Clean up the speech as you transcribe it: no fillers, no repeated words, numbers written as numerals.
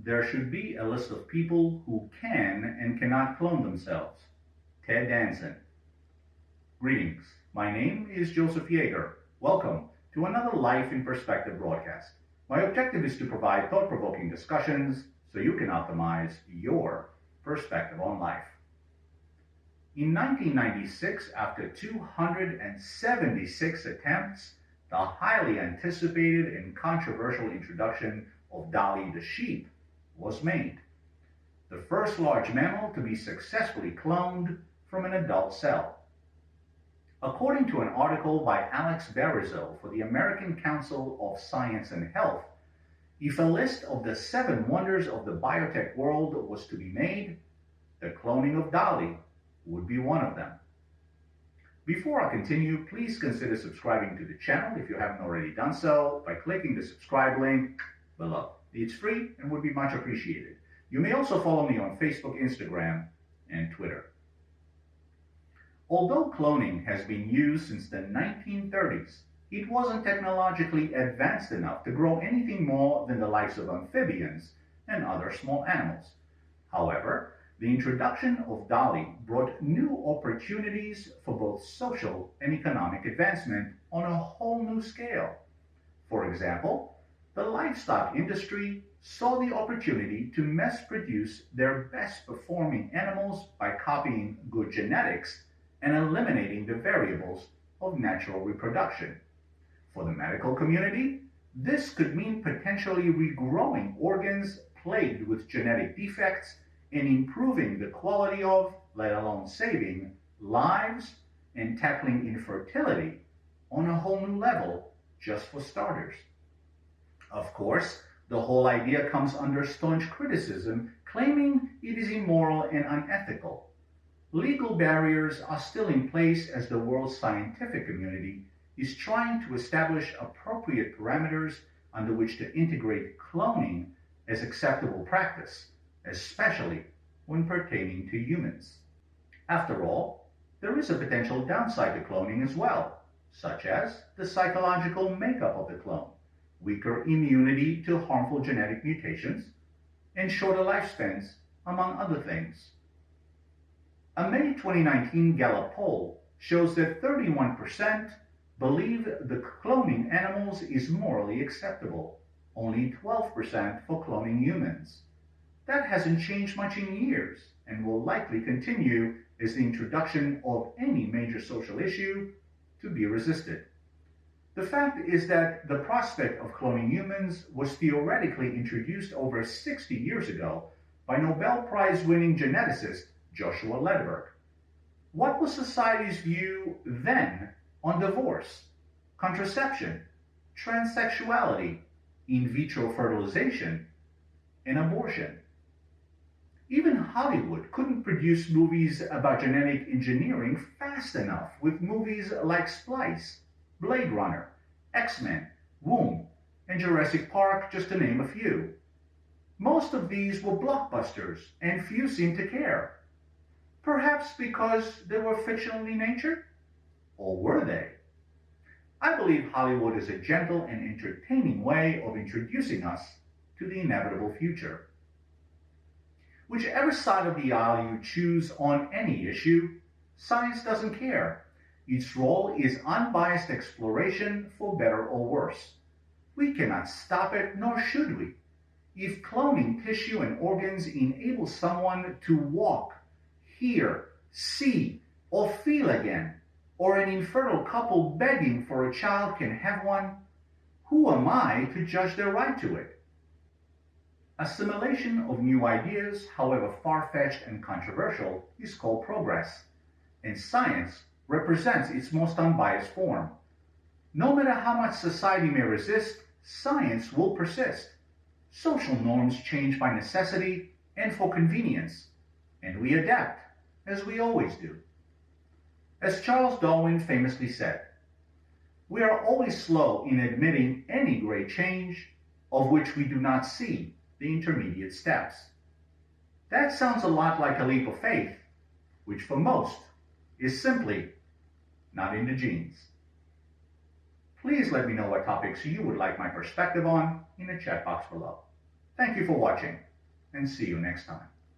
There should be a list of people who can and cannot clone themselves. Ted Danson. Greetings. My name is Joseph Yagar. Welcome to another Life in Perspective broadcast. My objective is to provide thought-provoking discussions so you can optimize your perspective on life. In 1996, after 276 attempts, the highly anticipated and controversial introduction of Dolly the sheep was made, the first large mammal to be successfully cloned from an adult cell. According to an article by Alex Barizo for the American Council of Science and Health, if a list of the 7 wonders of the biotech world was to be made, the cloning of Dolly would be one of them. Before I continue, please consider subscribing to the channel if you haven't already done so by clicking the subscribe link below. It's free and would be much appreciated. You may also follow me on Facebook, Instagram, and Twitter. Although cloning has been used since the 1930s, it wasn't technologically advanced enough to grow anything more than the likes of amphibians and other small animals. However, the introduction of Dolly brought new opportunities for both social and economic advancement on a whole new scale. For example, the livestock industry saw the opportunity to mass produce their best performing animals by copying good genetics and eliminating the variables of natural reproduction. For the medical community, this could mean potentially regrowing organs plagued with genetic defects and improving the quality of, let alone saving, lives and tackling infertility on a whole new level, just for starters. Of course, the whole idea comes under staunch criticism, claiming it is immoral and unethical. Legal barriers are still in place as the world's scientific community is trying to establish appropriate parameters under which to integrate cloning as acceptable practice, especially when pertaining to humans. After all, there is a potential downside to cloning as well, such as the psychological makeup of the clone, weaker immunity to harmful genetic mutations, and shorter lifespans, among other things. A May 2019 Gallup poll shows that 31% believe the cloning animals is morally acceptable, only 12% for cloning humans. That hasn't changed much in years and will likely continue as the introduction of any major social issue to be resisted. The fact is that the prospect of cloning humans was theoretically introduced over 60 years ago by Nobel Prize-winning geneticist Joshua Ledberg. What was society's view then on divorce, contraception, transsexuality, in vitro fertilization, and abortion? Even Hollywood couldn't produce movies about genetic engineering fast enough with movies like Splice, Blade Runner, X-Men, Womb, and Jurassic Park, just to name a few. Most of these were blockbusters, and few seemed to care. Perhaps because they were fictionally natured? Or were they? I believe Hollywood is a gentle and entertaining way of introducing us to the inevitable future. Whichever side of the aisle you choose on any issue, science doesn't care. Its role is unbiased exploration for better or worse. We cannot stop it, nor should we. If cloning tissue and organs enables someone to walk, hear, see, or feel again, or an infertile couple begging for a child can have one, who am I to judge their right to it? Assimilation of new ideas, however far-fetched and controversial, is called progress, and science represents its most unbiased form. No matter how much society may resist, science will persist. Social norms change by necessity and for convenience, and we adapt, as we always do. As Charles Darwin famously said, "We are always slow in admitting any great change of which we do not see the intermediate steps." That sounds a lot like a leap of faith, which for most is simply not in the genes. Please let me know what topics you would like my perspective on in the chat box below. Thank you for watching. and see you next time.